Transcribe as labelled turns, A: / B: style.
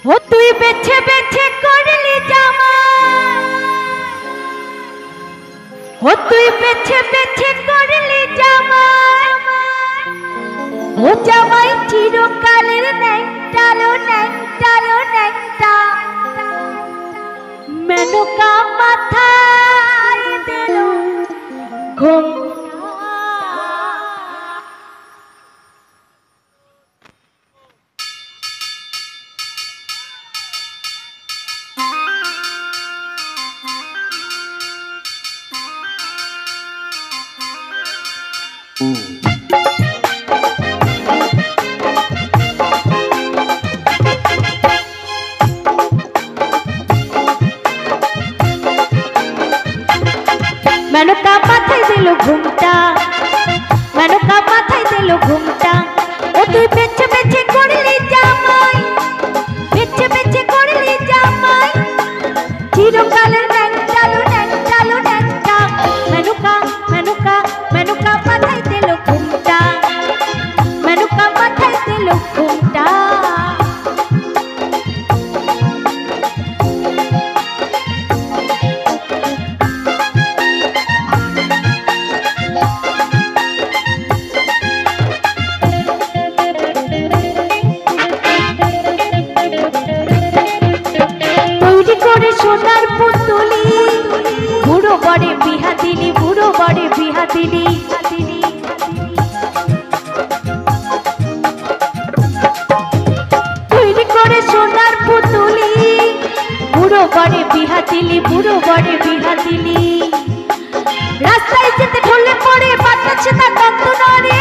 A: ও তুই বেছে বেছে করলি জামাই, ও তুই বেছে বেছে করলি জামাই, ও জামাই চিরকালের ন্যাংটালো ন্যাংটালো ন্যাংটা, মেনকা মাথায় দিল ঘুম। মেনকা মাথায় দিল ঘুমটা, মেনকা মাথায় দিল ঘুমটা, ও তুই বেছে বেছে করলি জামাই, বেছে বেছে করলি জামাই, চিরকালের ন্যাংটালো ন্যাংটালো ন্যাংটা, মেনকা মেনকা মেনকা মাথায় দিল ঘুমটা, মেনকা মাথায় দিল ঘুমটা। সোনার পুতুলি বুড়ো বড়ে বিহা দিলি, বুড়ো বড়ে বিহা দিলি, তৈরি করে সোনার পুতুলি বুড়ো বড়ে বিহা দিলি, বুড়ো বড়ে বিহা দিলি। রাস্তায় যেতে ঢলে পড়ে বাতাসে তার গন্ধ নড়ে,